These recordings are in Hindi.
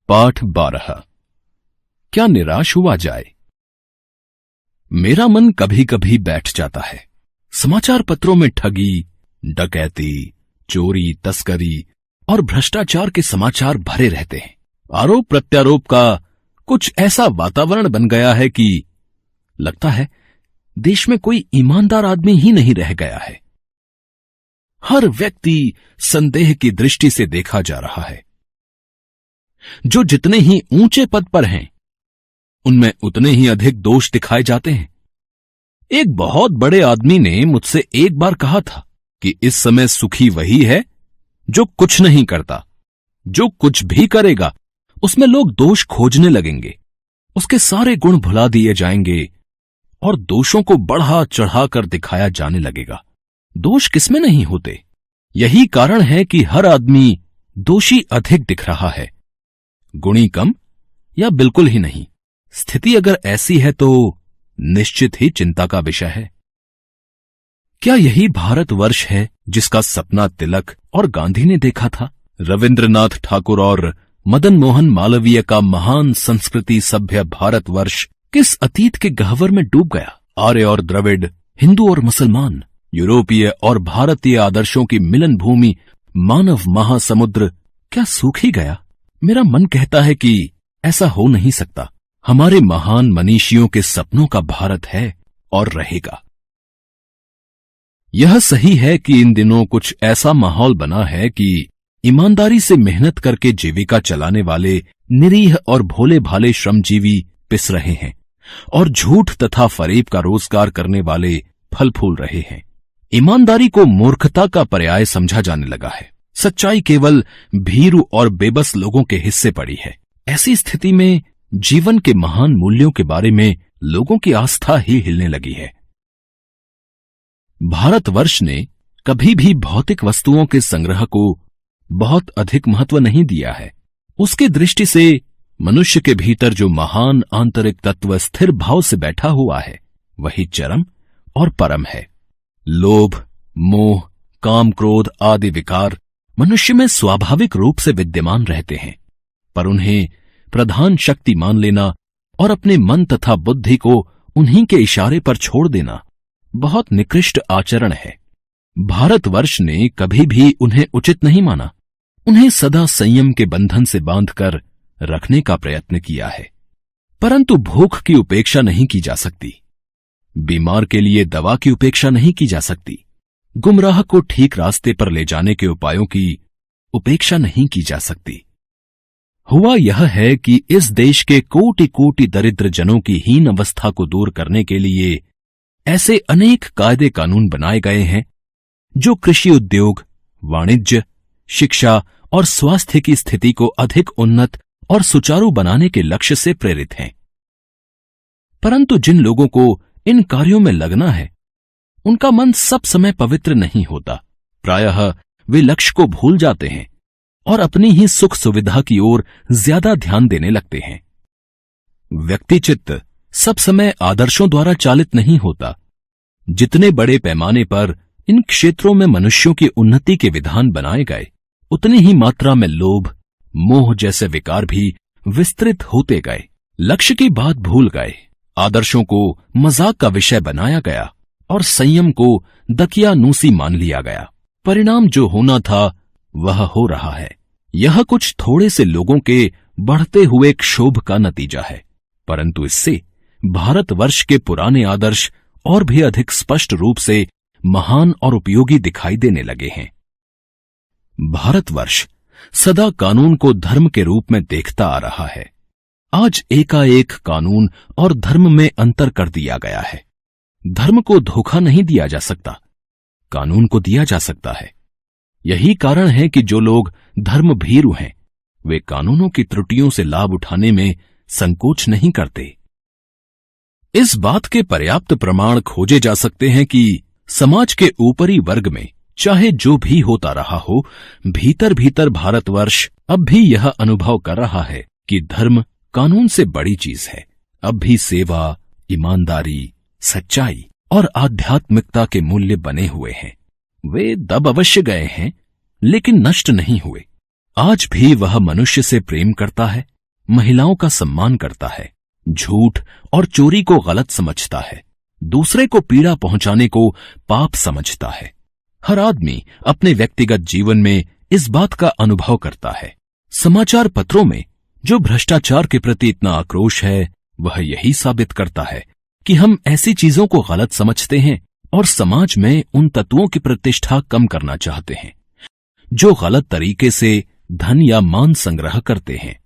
पाठ 12। क्या निराश हुआ जाए। मेरा मन कभी कभी बैठ जाता है। समाचार पत्रों में ठगी, डकैती, चोरी, तस्करी और भ्रष्टाचार के समाचार भरे रहते हैं। आरोप प्रत्यारोप का कुछ ऐसा वातावरण बन गया है कि लगता है देश में कोई ईमानदार आदमी ही नहीं रह गया है। हर व्यक्ति संदेह की दृष्टि से देखा जा रहा है। जो जितने ही ऊंचे पद पर हैं, उनमें उतने ही अधिक दोष दिखाए जाते हैं। एक बहुत बड़े आदमी ने मुझसे एक बार कहा था कि इस समय सुखी वही है जो कुछ नहीं करता। जो कुछ भी करेगा उसमें लोग दोष खोजने लगेंगे, उसके सारे गुण भुला दिए जाएंगे और दोषों को बढ़ा चढ़ाकर दिखाया जाने लगेगा। दोष किसमें नहीं होते। यही कारण है कि हर आदमी दोषी अधिक दिख रहा है, गुणी कम या बिल्कुल ही नहीं। स्थिति अगर ऐसी है तो निश्चित ही चिंता का विषय है। क्या यही भारतवर्ष है जिसका सपना तिलक और गांधी ने देखा था? रविंद्रनाथ ठाकुर और मदन मोहन मालवीय का महान संस्कृति सभ्य भारतवर्ष किस अतीत के गह्वर में डूब गया। आर्य और द्रविड़, हिंदू और मुसलमान, यूरोपीय और भारतीय आदर्शों की मिलन भूमि मानव महासमुद्र क्या सूख ही गया? मेरा मन कहता है कि ऐसा हो नहीं सकता। हमारे महान मनीषियों के सपनों का भारत है और रहेगा। यह सही है कि इन दिनों कुछ ऐसा माहौल बना है कि ईमानदारी से मेहनत करके जीविका चलाने वाले निरीह और भोले भाले श्रमजीवी पिस रहे हैं और झूठ तथा फरेब का रोजगार करने वाले फल फूल रहे हैं। ईमानदारी को मूर्खता का पर्याय समझा जाने लगा है। सच्चाई केवल भीरू और बेबस लोगों के हिस्से पड़ी है। ऐसी स्थिति में जीवन के महान मूल्यों के बारे में लोगों की आस्था ही हिलने लगी है। भारतवर्ष ने कभी भी भौतिक वस्तुओं के संग्रह को बहुत अधिक महत्व नहीं दिया है। उसकी दृष्टि से मनुष्य के भीतर जो महान आंतरिक तत्व स्थिर भाव से बैठा हुआ है, वही चरम और परम है। लोभ, मोह, काम, क्रोध आदि विकार मनुष्य में स्वाभाविक रूप से विद्यमान रहते हैं, पर उन्हें प्रधान शक्ति मान लेना और अपने मन तथा बुद्धि को उन्हीं के इशारे पर छोड़ देना बहुत निकृष्ट आचरण है। भारतवर्ष ने कभी भी उन्हें उचित नहीं माना। उन्हें सदा संयम के बंधन से बांधकर रखने का प्रयत्न किया है। परंतु भूख की उपेक्षा नहीं की जा सकती, बीमार के लिए दवा की उपेक्षा नहीं की जा सकती, गुमराह को ठीक रास्ते पर ले जाने के उपायों की उपेक्षा नहीं की जा सकती। हुआ यह है कि इस देश के कोटि कोटि दरिद्र जनों की हीन अवस्था को दूर करने के लिए ऐसे अनेक कायदे कानून बनाए गए हैं जो कृषि उद्योग, वाणिज्य, शिक्षा और स्वास्थ्य की स्थिति को अधिक उन्नत और सुचारू बनाने के लक्ष्य से प्रेरित हैं। परंतु जिन लोगों को इन कार्यों में लगना है, उनका मन सब समय पवित्र नहीं होता। प्रायः वे लक्ष्य को भूल जाते हैं और अपनी ही सुख सुविधा की ओर ज्यादा ध्यान देने लगते हैं। व्यक्तिचित्त सब समय आदर्शों द्वारा चालित नहीं होता। जितने बड़े पैमाने पर इन क्षेत्रों में मनुष्यों की उन्नति के विधान बनाए गए, उतनी ही मात्रा में लोभ, मोह जैसे विकार भी विस्तृत होते गए। लक्ष्य की बात भूल गए, आदर्शों को मजाक का विषय बनाया गया और संयम को दकियानूसी मान लिया गया। परिणाम जो होना था वह हो रहा है। यह कुछ थोड़े से लोगों के बढ़ते हुए क्षोभ का नतीजा है, परंतु इससे भारतवर्ष के पुराने आदर्श और भी अधिक स्पष्ट रूप से महान और उपयोगी दिखाई देने लगे हैं। भारतवर्ष सदा कानून को धर्म के रूप में देखता आ रहा है। आज एकाएक कानून और धर्म में अंतर कर दिया गया है। धर्म को धोखा नहीं दिया जा सकता, कानून को दिया जा सकता है। यही कारण है कि जो लोग धर्म भीरू हैं, वे कानूनों की त्रुटियों से लाभ उठाने में संकोच नहीं करते। इस बात के पर्याप्त प्रमाण खोजे जा सकते हैं कि समाज के ऊपरी वर्ग में चाहे जो भी होता रहा हो, भीतर भीतर भारतवर्ष अब भी यह अनुभव कर रहा है कि धर्म कानून से बड़ी चीज है। अब भी सेवा, ईमानदारी, सच्चाई और आध्यात्मिकता के मूल्य बने हुए हैं। वे दब अवश्य गए हैं, लेकिन नष्ट नहीं हुए। आज भी वह मनुष्य से प्रेम करता है, महिलाओं का सम्मान करता है, झूठ और चोरी को गलत समझता है, दूसरे को पीड़ा पहुंचाने को पाप समझता है। हर आदमी अपने व्यक्तिगत जीवन में इस बात का अनुभव करता है। समाचार पत्रों में जो भ्रष्टाचार के प्रति इतना आक्रोश है, वह यही साबित करता है कि हम ऐसी चीजों को गलत समझते हैं और समाज में उन तत्वों की प्रतिष्ठा कम करना चाहते हैं जो गलत तरीके से धन या मान संग्रह करते हैं।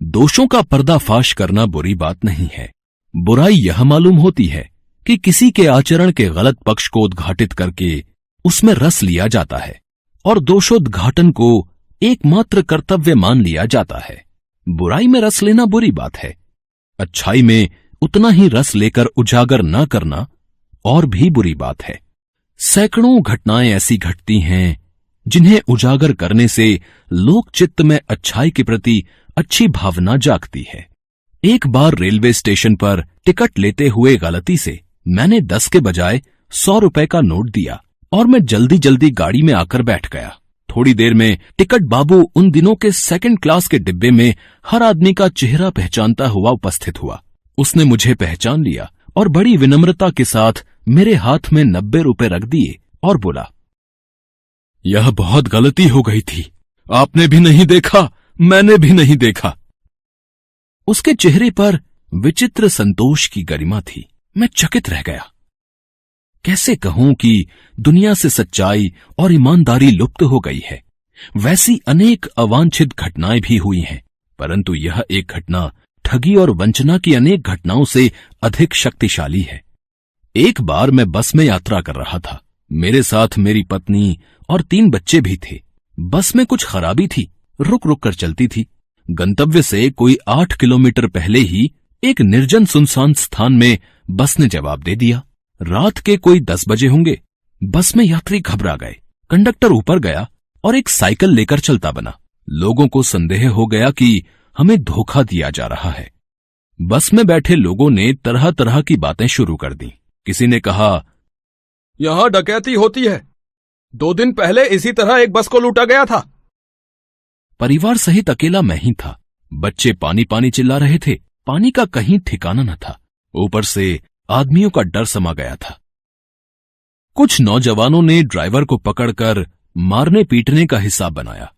दोषों का पर्दाफाश करना बुरी बात नहीं है। बुराई यह मालूम होती है कि किसी के आचरण के गलत पक्ष को उद्घाटित करके उसमें रस लिया जाता है और दोषोद्घाटन को एकमात्र कर्तव्य मान लिया जाता है। बुराई में रस लेना बुरी बात है। अच्छाई में उतना ही रस लेकर उजागर न करना और भी बुरी बात है। सैकड़ों घटनाएं ऐसी घटती हैं जिन्हें उजागर करने से लोक चित्त में अच्छाई के प्रति अच्छी भावना जागती है। एक बार रेलवे स्टेशन पर टिकट लेते हुए गलती से मैंने 10 के बजाय 100 रुपए का नोट दिया और मैं जल्दी जल्दी गाड़ी में आकर बैठ गया। थोड़ी देर में टिकट बाबू उन दिनों के सेकंड क्लास के डिब्बे में हर आदमी का चेहरा पहचानता हुआ उपस्थित हुआ। उसने मुझे पहचान लिया और बड़ी विनम्रता के साथ मेरे हाथ में 90 रुपए रख दिए और बोला, यह बहुत गलती हो गई थी। आपने भी नहीं देखा, मैंने भी नहीं देखा। उसके चेहरे पर विचित्र संतोष की गरिमा थी। मैं चकित रह गया। कैसे कहूं कि दुनिया से सच्चाई और ईमानदारी लुप्त हो गई है। वैसी अनेक अवांछित घटनाएं भी हुई हैं, परंतु यह एक घटना ठगी और वंचना की अनेक घटनाओं से अधिक शक्तिशाली है। एक बार मैं बस में यात्रा कर रहा था। मेरे साथ मेरी पत्नी और 3 बच्चे भी थे। बस में कुछ खराबी थी, रुक रुक कर चलती थी। गंतव्य से कोई 8 किलोमीटर पहले ही एक निर्जन सुनसान स्थान में बस ने जवाब दे दिया। रात के कोई 10 बजे होंगे। बस में यात्री घबरा गए। कंडक्टर ऊपर गया और एक साइकिल लेकर चलता बना। लोगों को संदेह हो गया कि हमें धोखा दिया जा रहा है। बस में बैठे लोगों ने तरह तरह की बातें शुरू कर दी। किसी ने कहा, यहां डकैती होती है। 2 दिन पहले इसी तरह एक बस को लूटा गया था। परिवार सहित अकेला मैं ही था। बच्चे पानी पानी चिल्ला रहे थे। पानी का कहीं ठिकाना न था। ऊपर से आदमियों का डर समा गया था। कुछ नौजवानों ने ड्राइवर को पकड़कर मारने पीटने का हिसाब बनाया।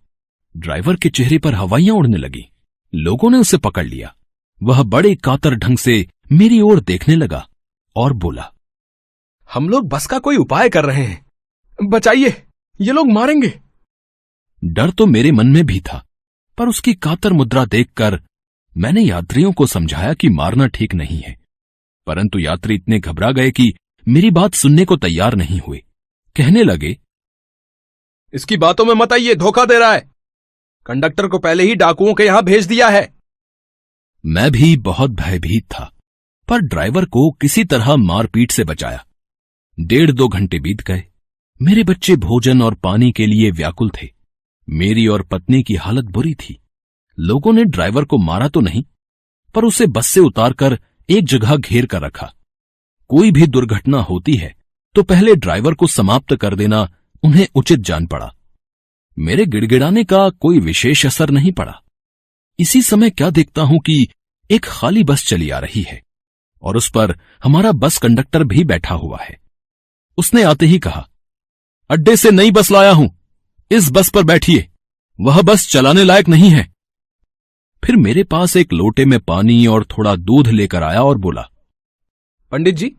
ड्राइवर के चेहरे पर हवाइयां उड़ने लगी। लोगों ने उसे पकड़ लिया। वह बड़े कातर ढंग से मेरी ओर देखने लगा और बोला, हम लोग बस का कोई उपाय कर रहे हैं, बचाइए, ये लोग मारेंगे। डर तो मेरे मन में भी था, पर उसकी कातर मुद्रा देखकर मैंने यात्रियों को समझाया कि मारना ठीक नहीं है। परंतु यात्री इतने घबरा गए कि मेरी बात सुनने को तैयार नहीं हुए। कहने लगे, इसकी बातों में मत आइए, धोखा दे रहा है। कंडक्टर को पहले ही डाकुओं के यहां भेज दिया है। मैं भी बहुत भयभीत था, पर ड्राइवर को किसी तरह मारपीट से बचाया। 1.5-2 घंटे बीत गए। मेरे बच्चे भोजन और पानी के लिए व्याकुल थे। मेरी और पत्नी की हालत बुरी थी। लोगों ने ड्राइवर को मारा तो नहीं, पर उसे बस से उतारकर एक जगह घेर कर रखा। कोई भी दुर्घटना होती है तो पहले ड्राइवर को समाप्त कर देना उन्हें उचित जान पड़ा। मेरे गिड़गिड़ाने का कोई विशेष असर नहीं पड़ा। इसी समय क्या देखता हूं कि एक खाली बस चली आ रही है और उस पर हमारा बस कंडक्टर भी बैठा हुआ है। उसने आते ही कहा, अड्डे से नई बस लाया हूं, इस बस पर बैठिए, वह बस चलाने लायक नहीं है। फिर मेरे पास एक लोटे में पानी और थोड़ा दूध लेकर आया और बोला, पंडित जी,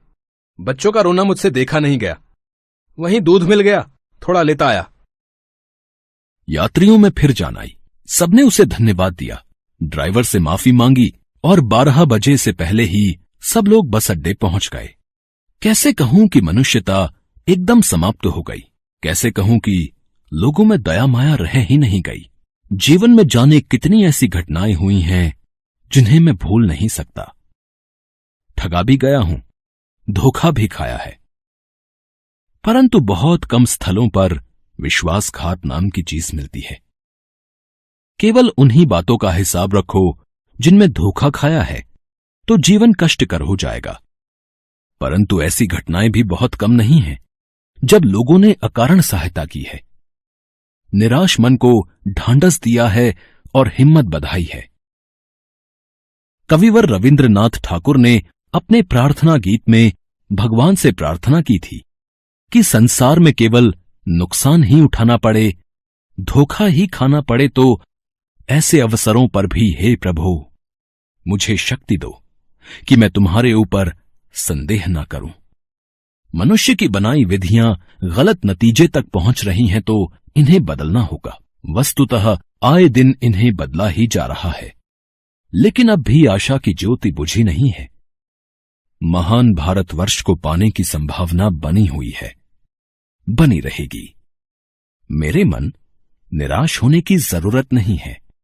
बच्चों का रोना मुझसे देखा नहीं गया, वहीं दूध मिल गया, थोड़ा लेता आया। यात्रियों में फिर जान आई। सबने उसे धन्यवाद दिया, ड्राइवर से माफी मांगी और 12 बजे से पहले ही सब लोग बस अड्डे पहुंच गए। कैसे कहूं कि मनुष्यता एकदम समाप्त हो गई। कैसे कहूं कि लोगों में दया माया रह ही नहीं गई। जीवन में जाने कितनी ऐसी घटनाएं हुई हैं जिन्हें मैं भूल नहीं सकता। ठगा भी गया हूं, धोखा भी खाया है, परंतु बहुत कम स्थलों पर विश्वासघात नाम की चीज मिलती है। केवल उन्हीं बातों का हिसाब रखो जिनमें धोखा खाया है, तो जीवन कष्टकर हो जाएगा। परंतु ऐसी घटनाएं भी बहुत कम नहीं हैं जब लोगों ने अकारण सहायता की है, निराश मन को ढांढस दिया है और हिम्मत बधाई है। कविवर रविंद्रनाथ ठाकुर ने अपने प्रार्थना गीत में भगवान से प्रार्थना की थी कि संसार में केवल नुकसान ही उठाना पड़े, धोखा ही खाना पड़े तो ऐसे अवसरों पर भी हे प्रभु मुझे शक्ति दो कि मैं तुम्हारे ऊपर संदेह ना करूं। मनुष्य की बनाई विधियां गलत नतीजे तक पहुंच रही हैं तो इन्हें बदलना होगा। वस्तुतः आए दिन इन्हें बदला ही जा रहा है, लेकिन अब भी आशा की ज्योति बुझी नहीं है। महान भारतवर्ष को पाने की संभावना बनी हुई है, बनी रहेगी। मेरे मन, निराश होने की जरूरत नहीं है।